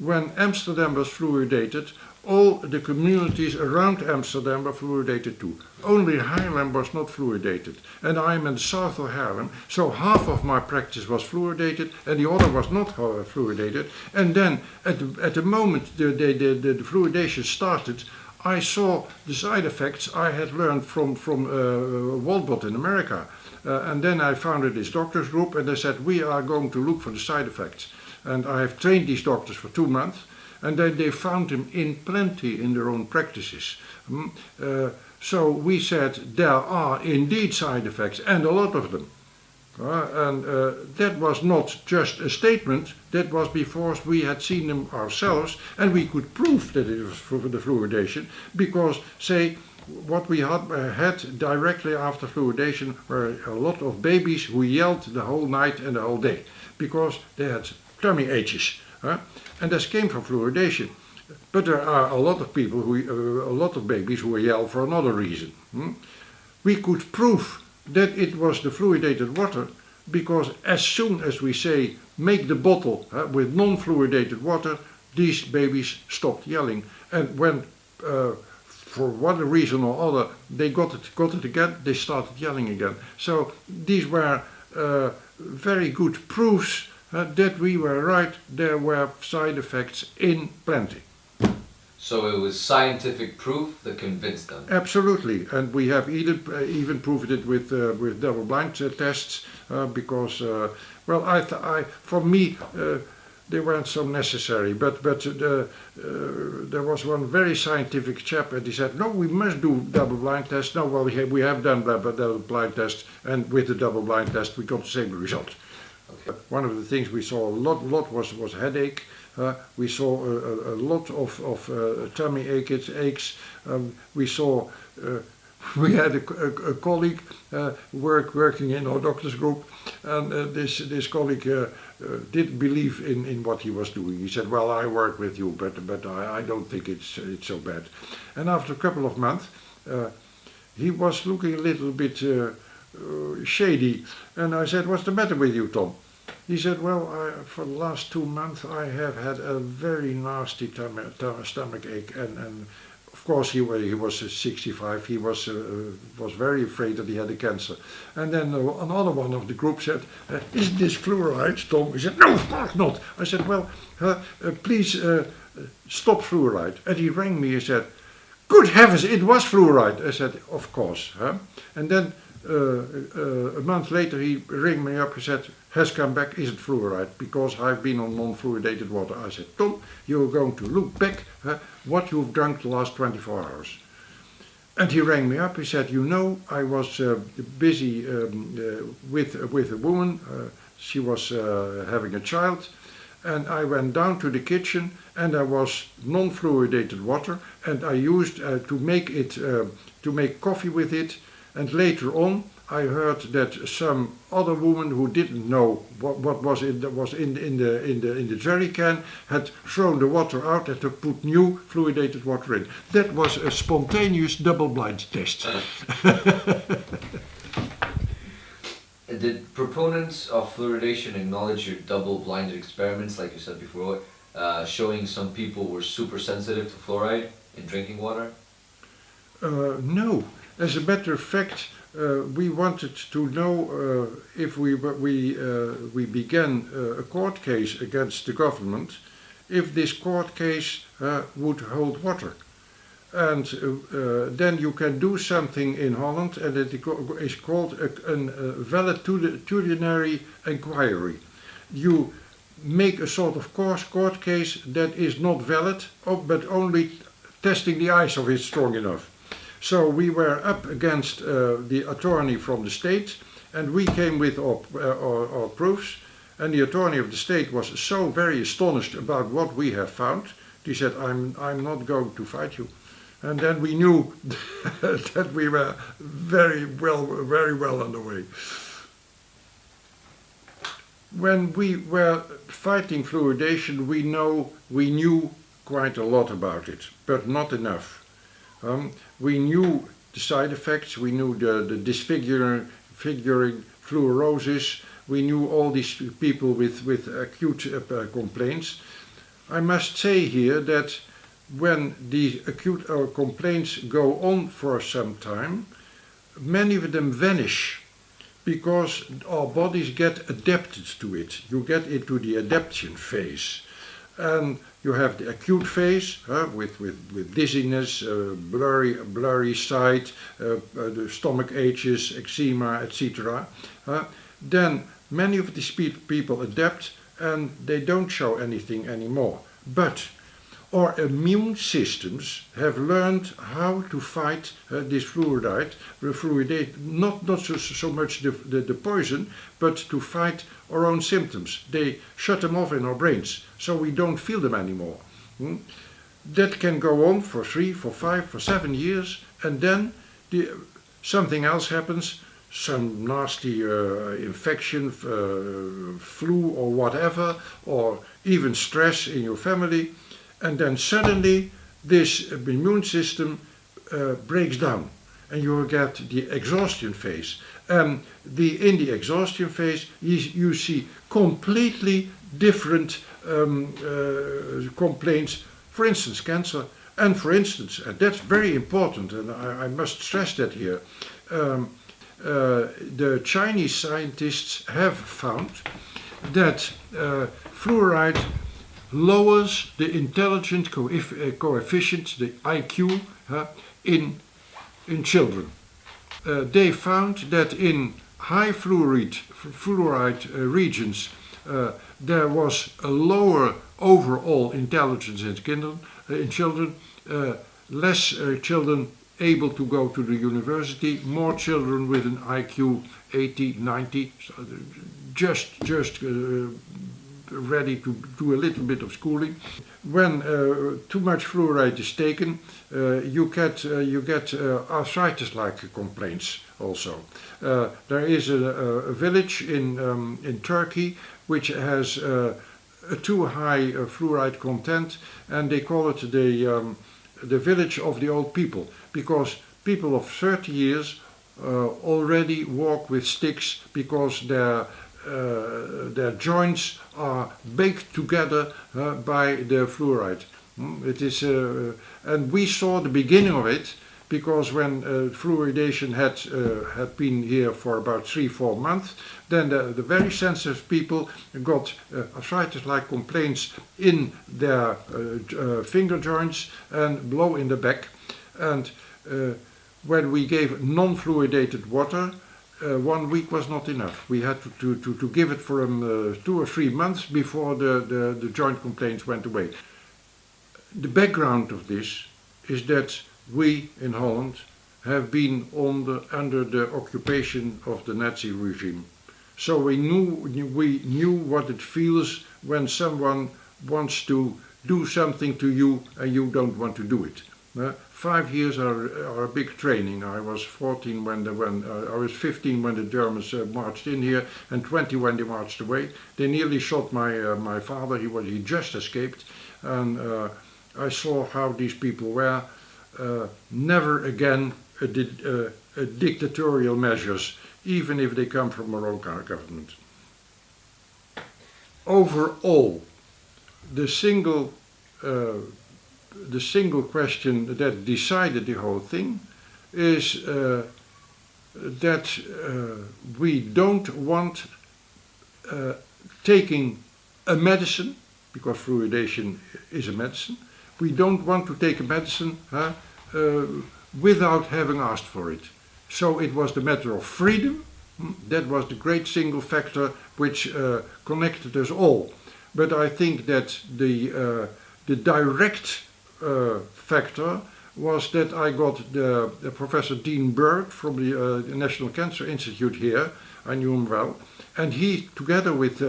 when Amsterdam was fluoridated, all the communities around Amsterdam were fluoridated too. Only Haarlem was not fluoridated. And I'm in the south of Haarlem, so half of my practice was fluoridated and the other was not fluoridated. And then at the moment the fluoridation started, I saw the side effects I had learned from Walbot in America. And then I founded this doctors group and they said, we are going to look for the side effects. And I have trained these doctors for 2 months. And then they found them in plenty in their own practices. So we said there are indeed side effects, and a lot of them. And that was not just a statement, that was because we had seen them ourselves and we could prove that it was for the fluoridation, because, say, what we had directly after fluoridation were a lot of babies who yelled the whole night and the whole day because they had tummy aches. And this came from fluoridation. But there are a lot of people, a lot of babies who yell for another reason. We could prove that it was the fluoridated water because as soon as we say make the bottle with non-fluoridated water, these babies stopped yelling. And when for one reason or other they got it again, they started yelling again. So these were very good proofs that we were right, there were side effects in plenty. So it was scientific proof that convinced them? Absolutely, and we have even proved it with double-blind tests because, well, for me, they weren't so necessary, but there was one very scientific chap and he said, no, we must do double-blind tests. No, well, we have done double-blind tests, and with the double-blind test we got the same result. Okay. One of the things we saw a lot was headache. We saw a lot of tummy aches. We saw we had a colleague working in our doctor's group, and this colleague didn't believe in what he was doing. He said, "Well, I work with you, but I don't think it's so bad." And after a couple of months, he was looking a little bit shady, and I said, "What's the matter with you, Tom?" He said, "Well, for the last 2 months I have had a very nasty stomach ache, and of course he was 65. He was very afraid that he had a cancer." And then another one of the group said, "Isn't this fluoride, Tom?" He said, "No, of course not." I said, "Well, please stop fluoride." And he rang me and said, "Good heavens, it was fluoride." I said, "Of course." And then a month later he rang me up and said, "Has come back, is it fluoride? Because I've been on non-fluoridated water." I said, "Tom, you're going to look back what you've drunk the last 24 hours. And he rang me up, he said, "You know, I was busy with a woman, she was having a child, and I went down to the kitchen and there was non-fluoridated water, and I used to make coffee with it, and later on I heard that some other woman who didn't know what was in the jerry can had thrown the water out and to put new fluoridated water in." That was a spontaneous double-blind test. Did proponents of fluoridation acknowledge your double-blinded experiments, like you said before, showing some people were super sensitive to fluoride in drinking water? No. As a matter of fact, we wanted to know if we began a court case against the government, if this court case would hold water. And then you can do something in Holland, and it is called a valetudinary inquiry. You make a sort of court case that is not valid, but only testing the eyes of it strong enough. So we were up against the attorney from the state, and we came with our proofs, and the attorney of the state was so very astonished about what we have found. He said, I'm not going to fight you." And then we knew that we were very well on the way. When we were fighting fluoridation, we knew quite a lot about it, but not enough. We knew the side effects, we knew the disfiguring fluorosis, we knew all these people with acute complaints. I must say here that when the acute complaints go on for some time, many of them vanish because our bodies get adapted to it. You get into the adaptation phase. And you have the acute phase with dizziness, blurry sight, the stomach aches, eczema, etc. Then many of these people adapt and they don't show anything anymore. But our immune systems have learned how to fight this fluoride, not so much the poison, but to fight our own symptoms. They shut them off in our brains, so we don't feel them anymore. That can go on for 3, for 5, for 7 years, and then something else happens, some nasty infection, flu or whatever, or even stress in your family, and then suddenly this immune system breaks down and you get the exhaustion phase. In the exhaustion phase you see completely different complaints, for instance cancer, and for instance, and that's very important and I must stress that here, the Chinese scientists have found that fluoride lowers the intelligence coefficient, the IQ, in children. They found that in high fluoride regions there was a lower overall intelligence in children, less children able to go to the university, more children with an IQ 80, 90, just ready to do a little bit of schooling. When too much fluoride is taken, you get arthritis-like complaints also. There is a village in Turkey which has a too high fluoride content, and they call it the village of the old people, because people of 30 years already walk with sticks because their joints are baked together by the fluoride. It is, and we saw the beginning of it because when fluoridation had been here for about 3-4 months, then the very sensitive people got arthritis-like complaints in their finger joints and below in the back. And when we gave non-fluoridated water, 1 week was not enough. We had to give it for 2 or 3 months before the joint complaints went away. The background of this is that we in Holland have been under the occupation of the Nazi regime. So we knew what it feels when someone wants to do something to you and you don't want to do it. 5 years are a big training. I was 14 I was 15 when the Germans marched in here, and 20 when they marched away. They nearly shot my father. He just escaped, and I saw how these people were. Never again dictatorial measures, even if they come from our own government. Overall, the single question that decided the whole thing is that we don't want taking a medicine, because fluoridation is a medicine. We don't want to take a medicine without having asked for it. So it was the matter of freedom. That was the great single factor which connected us all. But I think that the direct factor was that I got the Professor Dean Berg from the National Cancer Institute here. I knew him well, and he, together with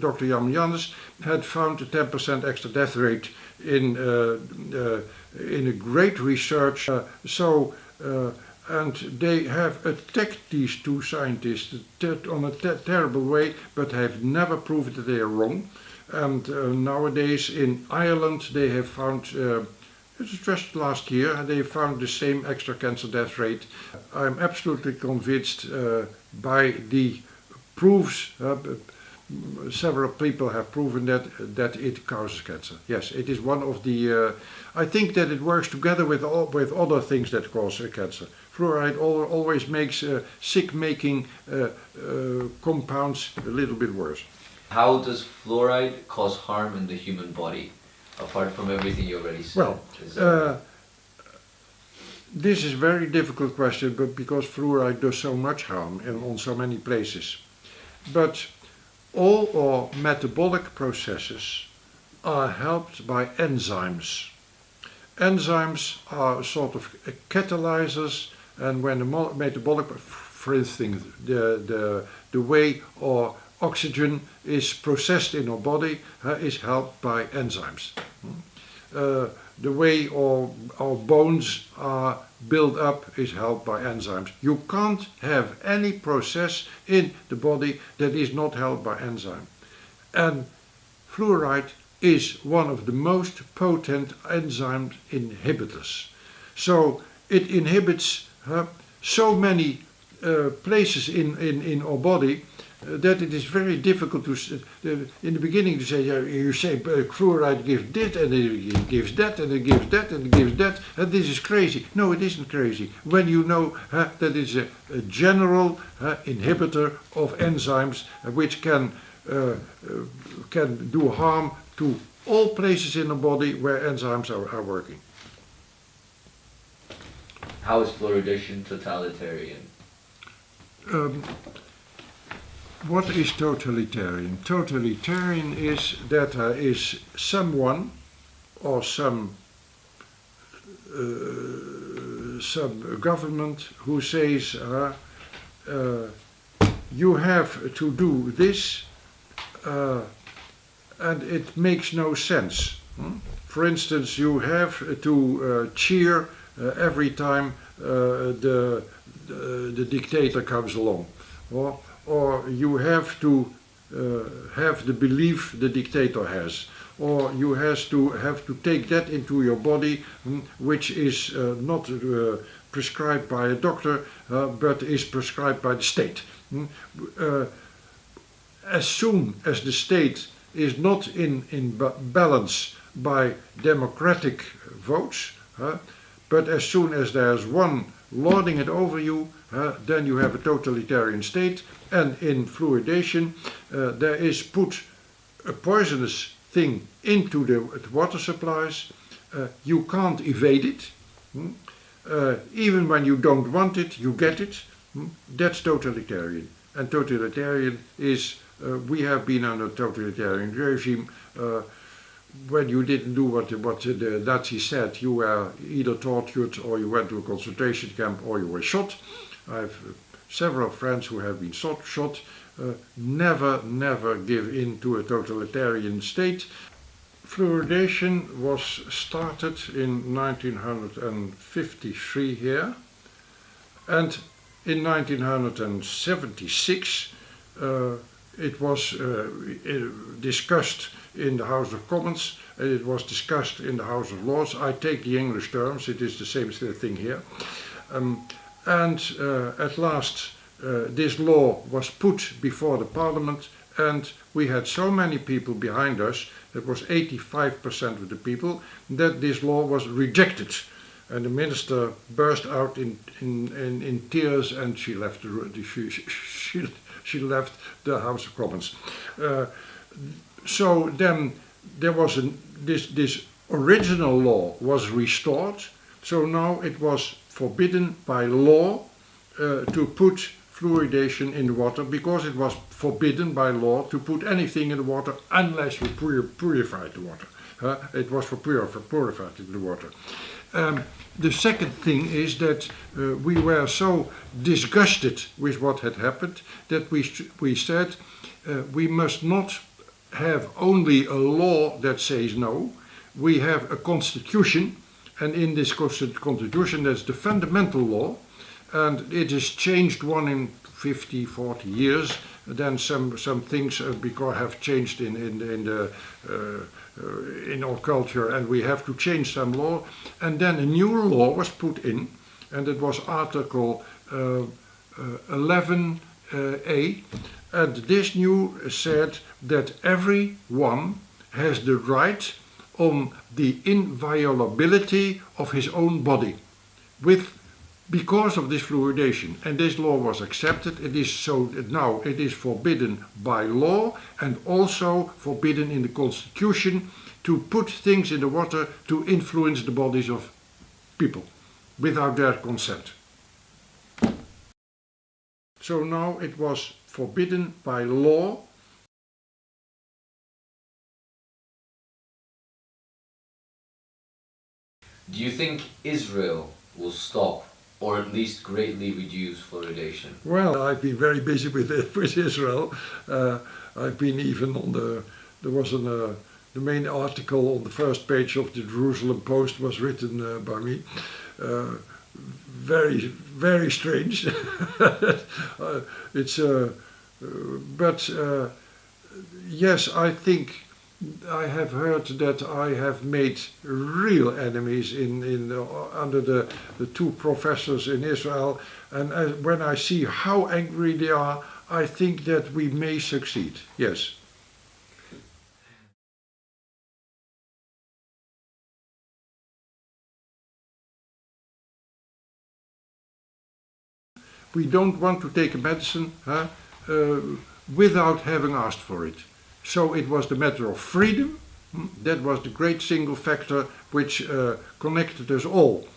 Dr. Jan Jannes, had found a 10% extra death rate in a great research. And they have attacked these two scientists on a terrible way, but have never proved that they are wrong. And nowadays in Ireland they have found, it was just last year, they found the same extra cancer death rate. I'm absolutely convinced by the proofs several people have proven that it causes cancer. Yes, it is one of the. I think that it works together with other things that cause cancer. Fluoride always makes sick-making compounds a little bit worse. How does fluoride cause harm in the human body, apart from everything you already said? Well, this is a very difficult question, but because fluoride does so much harm on so many places. But all our metabolic processes are helped by enzymes. Enzymes are sort of catalyzers, and when the metabolic, for instance, the way our oxygen is processed in our body is helped by enzymes. The way our bones are built up is helped by enzymes. You can't have any process in the body that is not helped by enzyme. And fluoride is one of the most potent enzyme inhibitors. So it inhibits so many places in our body that it is very difficult to, in the beginning to say, you say fluoride gives this and it gives that and it gives that and it gives that, and this is crazy. No, it isn't crazy. When you know that it's a general inhibitor of enzymes which can do harm to all places in the body where enzymes are working. How is fluoridation totalitarian? What is totalitarian? Totalitarian is that there is someone or some government who says you have to do this and it makes no sense. For instance, you have to cheer every time the dictator comes along, or you have to have the belief the dictator has, or you have to take that into your body, which is not prescribed by a doctor, but is prescribed by the state. As soon as the state is not in balance by democratic votes, but as soon as there's one lording it over you, then you have a totalitarian state. And in fluoridation, there is put a poisonous thing into the water supplies. You can't evade it. Even when you don't want it, you get it. That's totalitarian. And totalitarian is, we have been under totalitarian regime. When you didn't do what the Nazis said, you were either tortured or you went to a concentration camp or you were shot. I have several friends who have been shot. Never give in to a totalitarian state. Fluoridation was started in 1953 here, and in 1976 it was discussed in the House of Commons, and it was discussed in the House of Lords. I take the English terms, it is the same thing here. At last this law was put before the Parliament, and we had so many people behind us, that was 85% of the people, that this law was rejected. And the minister burst out in tears, and she left she left the House of Commons. So then there was this original law was restored. So now it was forbidden by law to put fluoridation in the water, because it was forbidden by law to put anything in the water unless you purified the water. It was for purified the water. The second thing is that we were so disgusted with what had happened that we said we must not have only a law that says no. We have a constitution, and in this constitution there's the fundamental law, and it is changed one in 50, 40 years. Then some things have changed in our culture, and we have to change some law. And then a new law was put in, and it was Article 11 and this new said that everyone has the right on the inviolability of his own body because of this fluoridation. And this law was accepted. It is so that now it is forbidden by law and also forbidden in the Constitution to put things in the water to influence the bodies of people without their consent. So now it was forbidden by law. Do you think Israel will stop or at least greatly reduce fluoridation? Well, I've been very busy with Israel. I've been even on there was the main article on the first page of the Jerusalem Post was written by me. Very, very strange. But yes, I think I have heard that I have made real enemies under the two professors in Israel, and when I see how angry they are, I think that we may succeed. Yes. We don't want to take a medicine without having asked for it. So it was the matter of freedom. That was the great single factor which connected us all.